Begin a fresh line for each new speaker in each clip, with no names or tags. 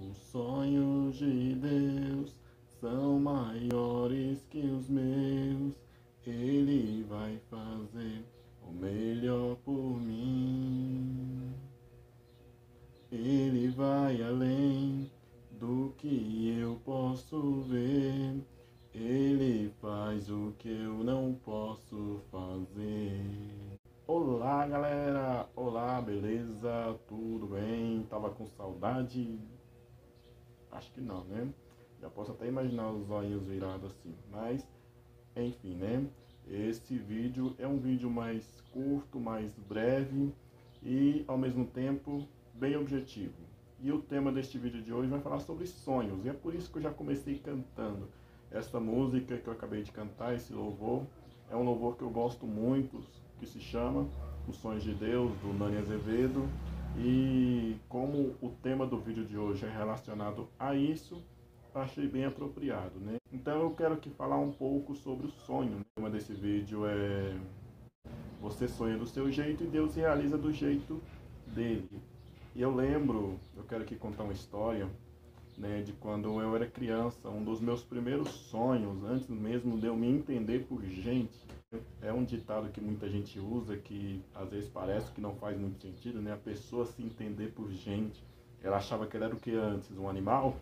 Os sonhos de Deus são maiores que os meus. Ele vai fazer o melhor por mim. Ele vai além do que eu posso ver. Ele faz o que eu não posso fazer. Olá, galera! Olá, beleza? Tudo bem? Tava com saudade? Acho que não, né? Já posso até imaginar os olhinhos virados assim, mas enfim, né? Esse vídeo é um vídeo mais curto, mais breve e ao mesmo tempo bem objetivo. E o tema deste vídeo de hoje vai falar sobre sonhos, e é por isso que eu já comecei cantando essa música que eu acabei de cantar, esse louvor. É um louvor que eu gosto muito, que se chama Os Sonhos de Deus, do Nani Azevedo. E como o tema do vídeo de hoje é relacionado a isso, achei bem apropriado, né? Então eu quero aqui falar um pouco sobre o sonho. O tema desse vídeo é: você sonha do seu jeito e Deus realiza do jeito dele. E eu quero aqui contar uma história, né, de quando eu era criança. Um dos meus primeiros sonhos, antes mesmo de eu me entender por gente, é um ditado que muita gente usa, que às vezes parece que não faz muito sentido, né? A pessoa se entender por gente. Ela achava que ela era o que antes? Um animal?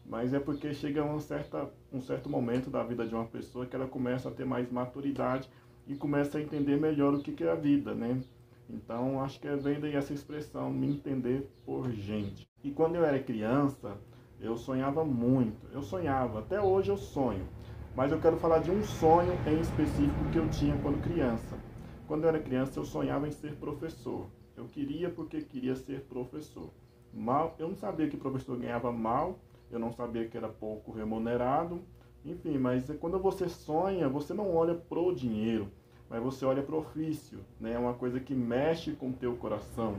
Mas é porque chega um certo momento da vida de uma pessoa que ela começa a ter mais maturidade e começa a entender melhor o que é a vida, né? Então acho que vem daí essa expressão, me entender por gente. E quando eu era criança, eu sonhava muito. Eu sonhava, até hoje eu sonho. Mas eu quero falar de um sonho em específico que eu tinha quando criança. Quando eu era criança, eu sonhava em ser professor. Eu queria porque queria ser professor. Eu não sabia que professor ganhava mal, eu não sabia que era pouco remunerado. Enfim, mas quando você sonha, você não olha pro dinheiro, mas você olha pro ofício, né? É uma coisa que mexe com o teu coração.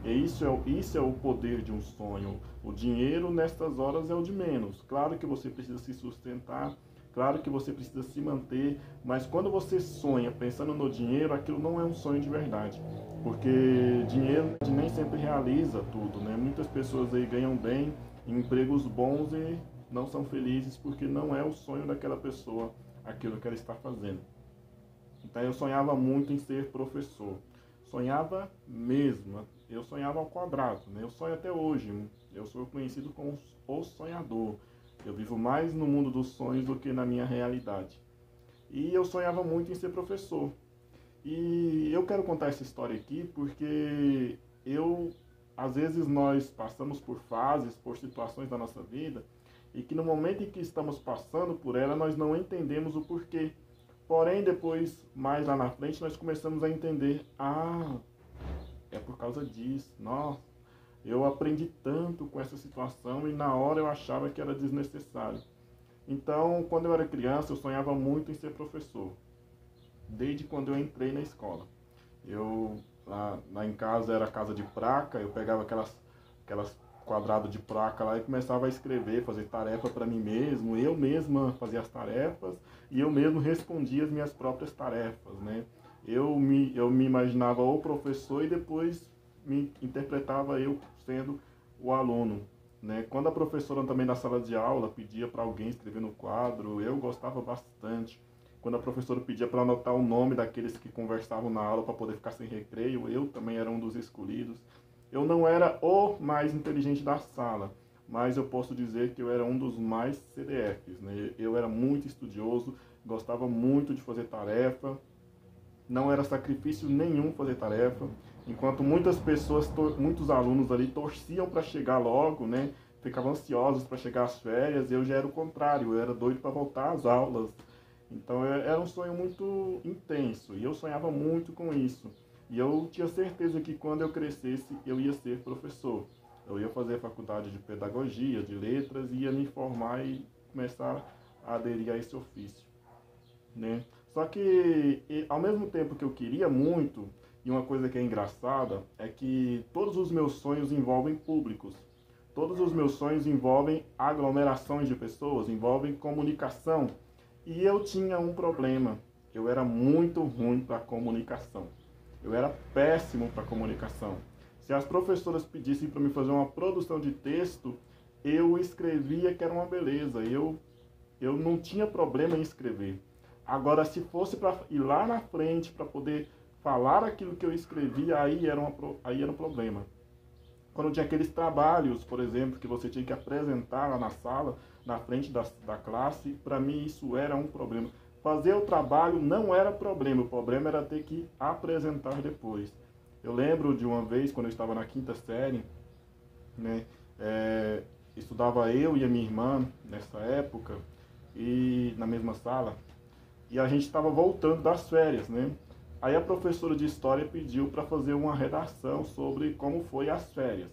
E isso é o poder de um sonho. O dinheiro, nestas horas, é o de menos. Claro que você precisa se sustentar, claro que você precisa se manter, mas quando você sonha pensando no dinheiro, aquilo não é um sonho de verdade. Porque dinheiro nem sempre realiza tudo, né? Muitas pessoas aí ganham bem, em empregos bons, e não são felizes porque não é o sonho daquela pessoa aquilo que ela está fazendo. Então eu sonhava muito em ser professor. Sonhava mesmo. Eu sonhava ao quadrado, né? Eu sonho até hoje. Eu sou conhecido como o sonhador. Eu vivo mais no mundo dos sonhos do que na minha realidade. E eu sonhava muito em ser professor. E eu quero contar essa história aqui porque às vezes nós passamos por fases, por situações da nossa vida, e que no momento em que estamos passando por ela, nós não entendemos o porquê. Porém, depois, mais lá na frente, nós começamos a entender: é por causa disso. Nossa, eu aprendi tanto com essa situação e na hora eu achava que era desnecessário. Então, quando eu era criança, eu sonhava muito em ser professor. Desde quando eu entrei na escola. Lá em casa era casa de placa, eu pegava aquelas quadrados de placa lá e começava a escrever, fazer tarefa para mim mesmo. Eu mesma fazia as tarefas e eu mesmo respondia as minhas próprias tarefas, né? Eu me imaginava o professor e depois me interpretava eu sendo o aluno, né? Quando a professora também na sala de aula pedia para alguém escrever no quadro, eu gostava bastante. Quando a professora pedia para anotar o nome daqueles que conversavam na aula para poder ficar sem recreio, eu também era um dos escolhidos. Eu não era o mais inteligente da sala, mas eu posso dizer que eu era um dos mais CDFs, né? Eu era muito estudioso, gostava muito de fazer tarefa, não era sacrifício nenhum fazer tarefa, enquanto muitas pessoas, muitos alunos ali torciam para chegar logo, né? Ficavam ansiosos para chegar às férias, eu já era o contrário, eu era doido para voltar às aulas. Então era um sonho muito intenso e eu sonhava muito com isso. E eu tinha certeza que quando eu crescesse eu ia ser professor. Eu ia fazer a faculdade de pedagogia, de letras, e ia me formar e começar a aderir a esse ofício, né? Só que ao mesmo tempo que eu queria muito, e uma coisa que é engraçada, é que todos os meus sonhos envolvem públicos. Todos os meus sonhos envolvem aglomerações de pessoas, envolvem comunicação. E eu tinha um problema, eu era muito ruim para comunicação. Eu era péssimo para comunicação. Se as professoras pedissem para mim fazer uma produção de texto, eu escrevia que era uma beleza. Eu não tinha problema em escrever. Agora, se fosse para ir lá na frente para poder falar aquilo que eu escrevia, aí era um problema. Quando tinha aqueles trabalhos, por exemplo, que você tinha que apresentar lá na sala, na frente da classe, para mim isso era um problema. Fazer o trabalho não era problema, o problema era ter que apresentar depois. Eu lembro de uma vez, quando eu estava na quinta série, né, estudava eu e a minha irmã nessa época, e na mesma sala, e a gente estava voltando das férias, né? Aí a professora de história pediu para fazer uma redação sobre como foi as férias,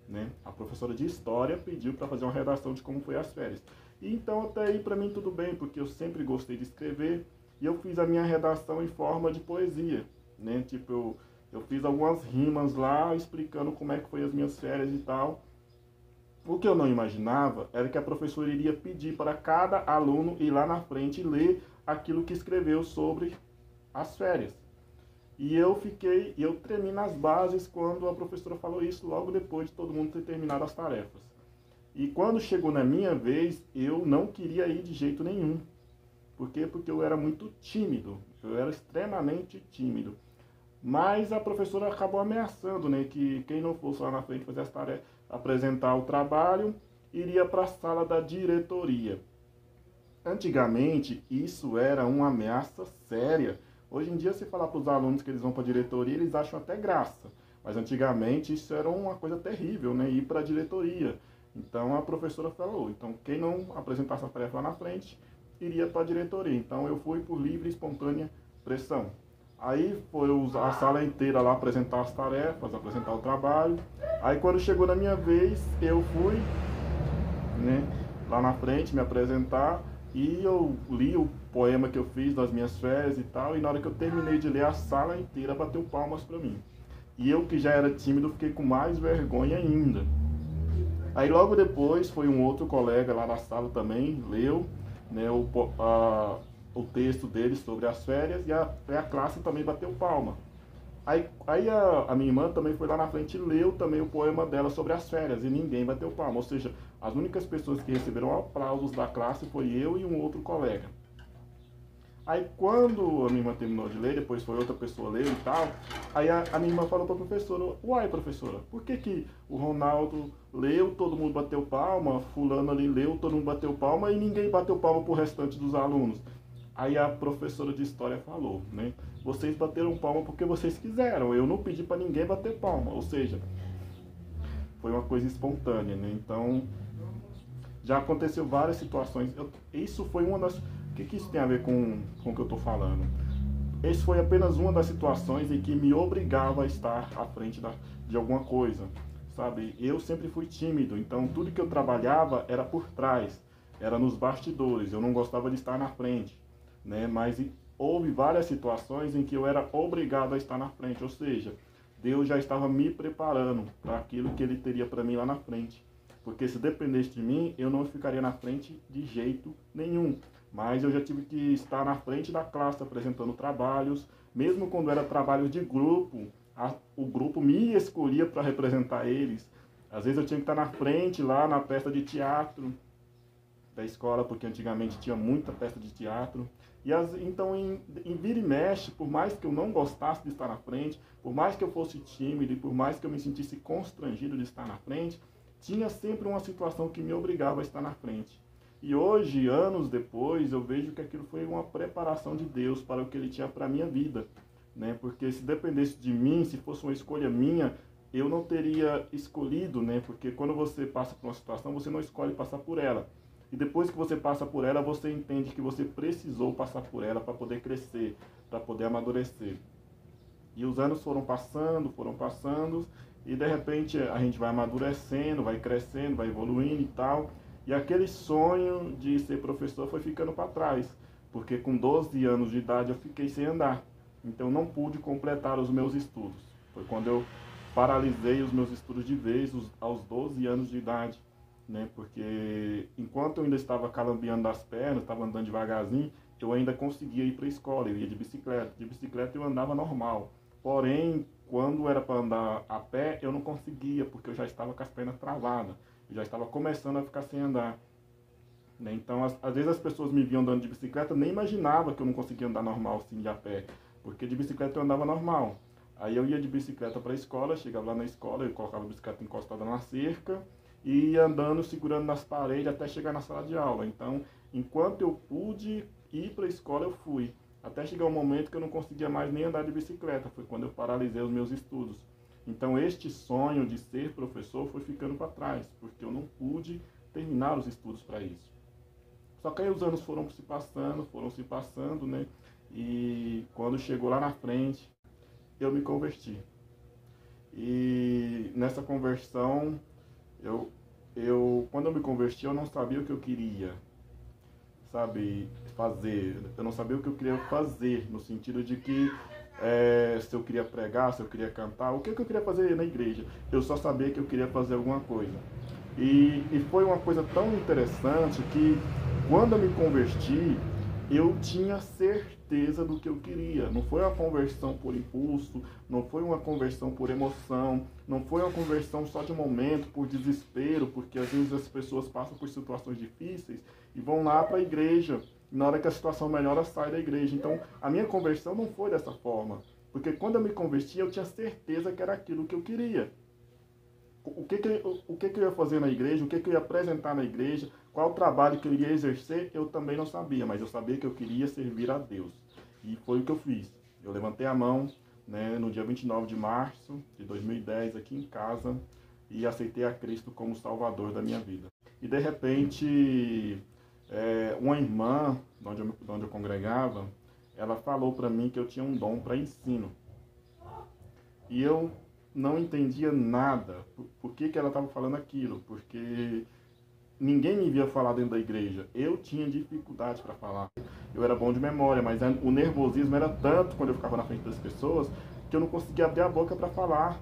né? A professora de história pediu para fazer uma redação de como foi as férias. E então até aí para mim tudo bem, porque eu sempre gostei de escrever e eu fiz a minha redação em forma de poesia, né? Tipo, eu fiz algumas rimas lá explicando como é que foi as minhas férias e tal. O que eu não imaginava era que a professora iria pedir para cada aluno ir lá na frente e ler aquilo que escreveu sobre as férias. E eu tremi nas bases quando a professora falou isso logo depois de todo mundo ter terminado as tarefas. E quando chegou na minha vez, eu não queria ir de jeito nenhum. Por quê? Porque eu era muito tímido, eu era extremamente tímido. Mas a professora acabou ameaçando, né, que quem não fosse lá na frente fazer as tarefas, apresentar o trabalho, iria para a sala da diretoria. Antigamente, isso era uma ameaça séria. Hoje em dia, se falar para os alunos que eles vão para a diretoria, eles acham até graça. Mas antigamente, isso era uma coisa terrível, né? Ir para a diretoria. Então, a professora falou, então, quem não apresentasse a tarefa lá na frente, iria para a diretoria. Então, eu fui por livre e espontânea pressão. Aí, foi a sala inteira lá apresentar as tarefas, apresentar o trabalho. Aí, quando chegou na minha vez, eu fui, né, lá na frente me apresentar. E eu li o poema que eu fiz das minhas férias e tal, e na hora que eu terminei de ler, a sala inteira bateu palmas para mim. E eu, que já era tímido, fiquei com mais vergonha ainda. Aí logo depois foi um outro colega lá na sala também, leu, né, o texto dele sobre as férias, e a classe também bateu palma. Aí a minha irmã também foi lá na frente e leu também o poema dela sobre as férias, e ninguém bateu palma. Ou seja, as únicas pessoas que receberam aplausos da classe foi eu e um outro colega. Aí quando a minha irmã terminou de ler, depois foi outra pessoa ler e tal, aí a minha irmã falou para a professora, uai professora, por que o Ronaldo leu, todo mundo bateu palma, fulano ali leu, todo mundo bateu palma, e ninguém bateu palma pro restante dos alunos? Aí a professora de história falou, né? Vocês bateram palma porque vocês quiseram, eu não pedi para ninguém bater palma. Ou seja, foi uma coisa espontânea, né? Então, já aconteceu várias situações. Isso foi uma das... O que isso tem a ver com o que eu estou falando? Esse foi apenas uma das situações em que me obrigava a estar à frente de alguma coisa, sabe? Eu sempre fui tímido, então tudo que eu trabalhava era por trás, era nos bastidores, eu não gostava de estar na frente, né? Mas houve várias situações em que eu era obrigado a estar na frente, ou seja, Deus já estava me preparando para aquilo que Ele teria para mim lá na frente. Porque se dependesse de mim, eu não ficaria na frente de jeito nenhum. Mas eu já tive que estar na frente da classe apresentando trabalhos, mesmo quando era trabalho de grupo, o grupo me escolhia para representar eles. Às vezes eu tinha que estar na frente lá na peça de teatro da escola, porque antigamente tinha muita peça de teatro. Então, em vira e mexe, por mais que eu não gostasse de estar na frente, por mais que eu fosse tímido e por mais que eu me sentisse constrangido de estar na frente, tinha sempre uma situação que me obrigava a estar na frente. E hoje, anos depois, eu vejo que aquilo foi uma preparação de Deus para o que Ele tinha para a minha vida, né? Porque se dependesse de mim, se fosse uma escolha minha, eu não teria escolhido, né? Porque quando você passa por uma situação, você não escolhe passar por ela. E depois que você passa por ela, você entende que você precisou passar por ela para poder crescer, para poder amadurecer. E os anos foram passando, e de repente a gente vai amadurecendo, vai crescendo, vai evoluindo e tal. E aquele sonho de ser professor foi ficando para trás, porque com 12 anos de idade eu fiquei sem andar. Então não pude completar os meus estudos. Foi quando eu paralisei os meus estudos de vez aos 12 anos de idade, né? Porque enquanto eu ainda estava calambeando das pernas, estava andando devagarzinho, eu ainda conseguia ir para a escola, eu ia de bicicleta. De bicicleta eu andava normal. Porém, quando era para andar a pé, eu não conseguia, porque eu já estava com as pernas travadas. Eu já estava começando a ficar sem andar. Né? Então, às vezes as pessoas me viam andando de bicicleta, nem imaginava que eu não conseguia andar normal assim de a pé, porque de bicicleta eu andava normal. Aí eu ia de bicicleta para a escola, chegava lá na escola, eu colocava a bicicleta encostada na cerca e ia andando, segurando nas paredes até chegar na sala de aula. Então, enquanto eu pude ir para a escola, eu fui. Até chegar um momento que eu não conseguia mais nem andar de bicicleta, foi quando eu paralisei os meus estudos. Então, este sonho de ser professor foi ficando para trás, porque eu não pude terminar os estudos para isso. Só que aí os anos foram se passando, né? E quando chegou lá na frente, eu me converti. E nessa conversão, quando eu me converti, eu não sabia o que eu queria, sabe, fazer. Eu não sabia o que eu queria fazer, no sentido de que se eu queria pregar, se eu queria cantar, o que eu queria fazer na igreja. Eu só sabia que eu queria fazer alguma coisa. E foi uma coisa tão interessante que, quando eu me converti, eu tinha certeza do que eu queria. Não foi uma conversão por impulso, não foi uma conversão por emoção, não foi uma conversão só de momento, por desespero, porque às vezes as pessoas passam por situações difíceis e vão lá para a igreja. E na hora que a situação melhora, sai da igreja. Então, a minha conversão não foi dessa forma. Porque quando eu me converti, eu tinha certeza que era aquilo que eu queria. O que eu ia fazer na igreja, o que eu ia apresentar na igreja, qual o trabalho que eu ia exercer, eu também não sabia, mas eu sabia que eu queria servir a Deus. E foi o que eu fiz. Eu levantei a mão, né, no dia 29 de março de 2010, aqui em casa, e aceitei a Cristo como Salvador da minha vida. E de repente, uma irmã, de onde eu congregava, ela falou para mim que eu tinha um dom para ensino. E eu não entendia nada. Por que ela estava falando aquilo? Porque ninguém me via falar dentro da igreja. Eu tinha dificuldade para falar. Eu era bom de memória, mas o nervosismo era tanto quando eu ficava na frente das pessoas que eu não conseguia abrir a boca para falar.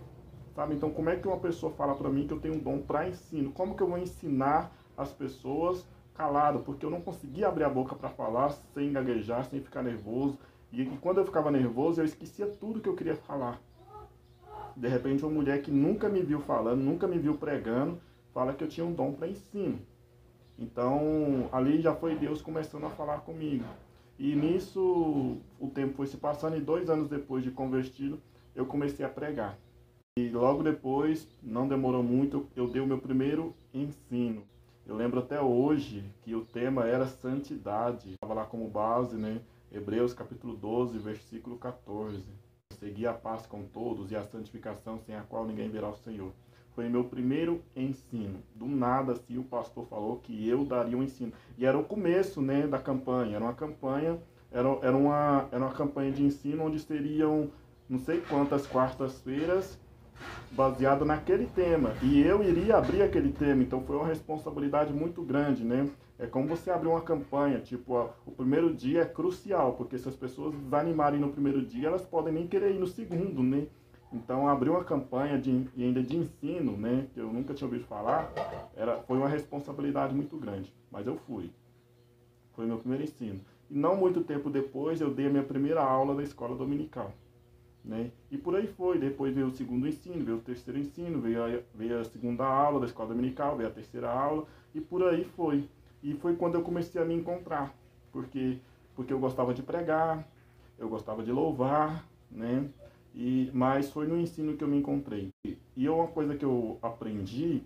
Sabe? Então, como é que uma pessoa fala para mim que eu tenho um dom para ensino? Como que eu vou ensinar as pessoas calado? Porque eu não conseguia abrir a boca para falar sem gaguejar, sem ficar nervoso. E quando eu ficava nervoso, eu esquecia tudo que eu queria falar. De repente, uma mulher que nunca me viu falando, nunca me viu pregando, fala que eu tinha um dom para ensino. Então, ali já foi Deus começando a falar comigo. E nisso, o tempo foi se passando e 2 anos depois de convertido, eu comecei a pregar. E logo depois, não demorou muito, eu dei o meu primeiro ensino. Eu lembro até hoje que o tema era santidade. Estava lá como base, né? Hebreus capítulo 12, versículo 14. Seguir a paz com todos e a santificação, sem a qual ninguém verá o Senhor. Foi meu primeiro ensino. Do nada, assim, o pastor falou que eu daria um ensino. E era o começo, né, da campanha. Era uma campanha, era uma campanha de ensino onde seriam não sei quantas quartas-feiras baseada naquele tema. E eu iria abrir aquele tema, então foi uma responsabilidade muito grande, né? É como você abrir uma campanha, tipo, o primeiro dia é crucial, porque se as pessoas desanimarem no primeiro dia, elas podem nem querer ir no segundo, né? Então, abrir uma campanha ainda de ensino, né, que eu nunca tinha ouvido falar, foi uma responsabilidade muito grande, mas eu fui. Foi meu primeiro ensino. E não muito tempo depois, eu dei a minha primeira aula da escola dominical. Né? E por aí foi, depois veio o segundo ensino, veio o terceiro ensino, veio a segunda aula da escola dominical, veio a terceira aula, e por aí foi. E foi quando eu comecei a me encontrar, porque eu gostava de pregar, eu gostava de louvar, né? Mas foi no ensino que eu me encontrei. E uma coisa que eu aprendi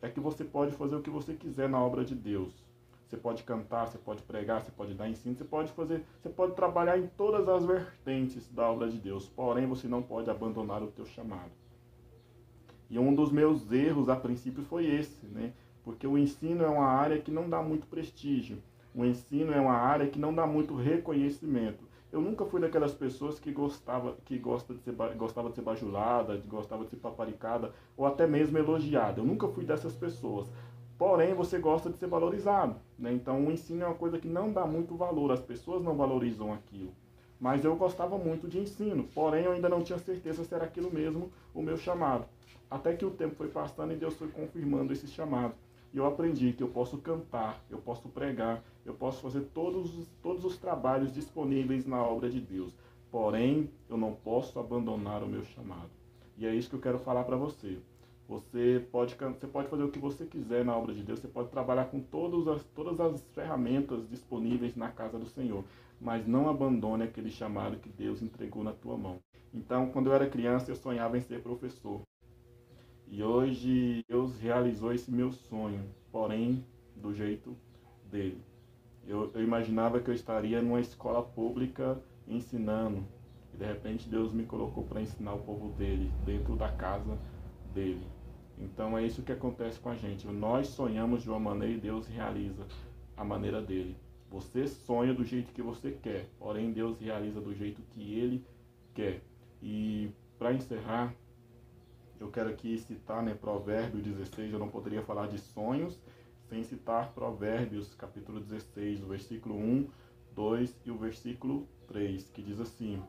é que você pode fazer o que você quiser na obra de Deus. Você pode cantar, você pode pregar, você pode dar ensino, você pode trabalhar em todas as vertentes da obra de Deus. Porém, você não pode abandonar o teu chamado. E um dos meus erros a princípio foi esse, né? Porque o ensino é uma área que não dá muito prestígio. O ensino é uma área que não dá muito reconhecimento. Eu nunca fui daquelas pessoas que gostava de ser bajulada, gostava de ser paparicada, ou até mesmo elogiada. Eu nunca fui dessas pessoas. Porém, você gosta de ser valorizado, né? Então, o ensino é uma coisa que não dá muito valor, as pessoas não valorizam aquilo. Mas eu gostava muito de ensino, porém, eu ainda não tinha certeza se era aquilo mesmo o meu chamado. Até que o tempo foi passando e Deus foi confirmando esse chamado. E eu aprendi que eu posso cantar, eu posso pregar, eu posso fazer todos os trabalhos disponíveis na obra de Deus. Porém, eu não posso abandonar o meu chamado. E é isso que eu quero falar para você. Você pode fazer o que você quiser na obra de Deus, você pode trabalhar com todas as ferramentas disponíveis na casa do Senhor, mas não abandone aquele chamado que Deus entregou na tua mão. Então, quando eu era criança, eu sonhava em ser professor. E hoje Deus realizou esse meu sonho, porém do jeito dele. Eu imaginava que eu estaria numa escola pública ensinando, e de repente Deus me colocou para ensinar o povo dele, dentro da casa dele. Então é isso que acontece com a gente. Nós sonhamos de uma maneira e Deus realiza a maneira dele. Você sonha do jeito que você quer, porém Deus realiza do jeito que ele quer. E para encerrar, eu quero aqui citar, Provérbios 16, eu não poderia falar de sonhos sem citar Provérbios, capítulo 16, o versículo 1, 2 e o versículo 3, que diz assim: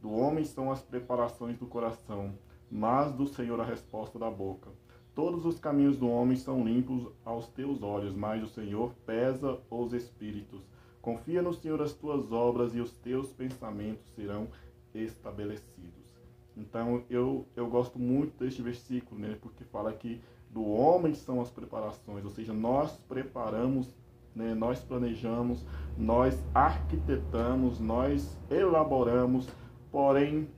do homem são as preparações do coração, mas do Senhor a resposta da boca. Todos os caminhos do homem são limpos aos teus olhos, mas o Senhor pesa os espíritos. Confia no Senhor as tuas obras e os teus pensamentos serão estabelecidos. Então eu gosto muito deste versículo, porque fala que do homem são as preparações, ou seja, nós preparamos, nós planejamos, nós arquitetamos, nós elaboramos, porém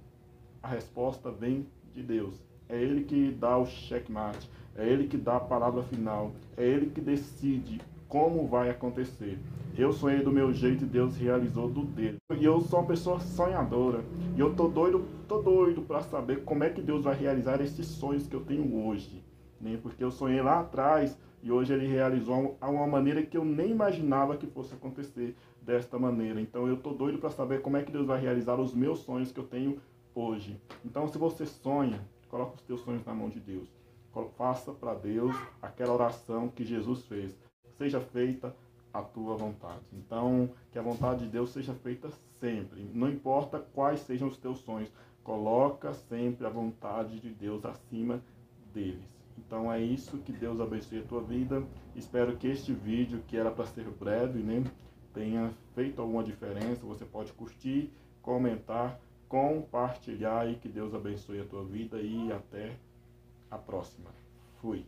a resposta vem de Deus. É Ele que dá o checkmate, é Ele que dá a palavra final, é Ele que decide como vai acontecer. Eu sonhei do meu jeito e Deus realizou do dele. E eu sou uma pessoa sonhadora. E eu tô doido para saber como é que Deus vai realizar esses sonhos que eu tenho hoje. Porque eu sonhei lá atrás e hoje Ele realizou de uma maneira que eu nem imaginava que fosse acontecer desta maneira. Então eu tô doido para saber como é que Deus vai realizar os meus sonhos que eu tenho hoje. Então se você sonha, coloque os teus sonhos na mão de Deus. Faça para Deus aquela oração que Jesus fez. Seja feita a tua vontade. Então, que a vontade de Deus seja feita sempre. Não importa quais sejam os teus sonhos. Coloca sempre a vontade de Deus acima deles. Então é isso, que Deus abençoe a tua vida. Espero que este vídeo, que era para ser breve, tenha feito alguma diferença. Você pode curtir, comentar, compartilhar, e que Deus abençoe a tua vida e até a próxima. Fui.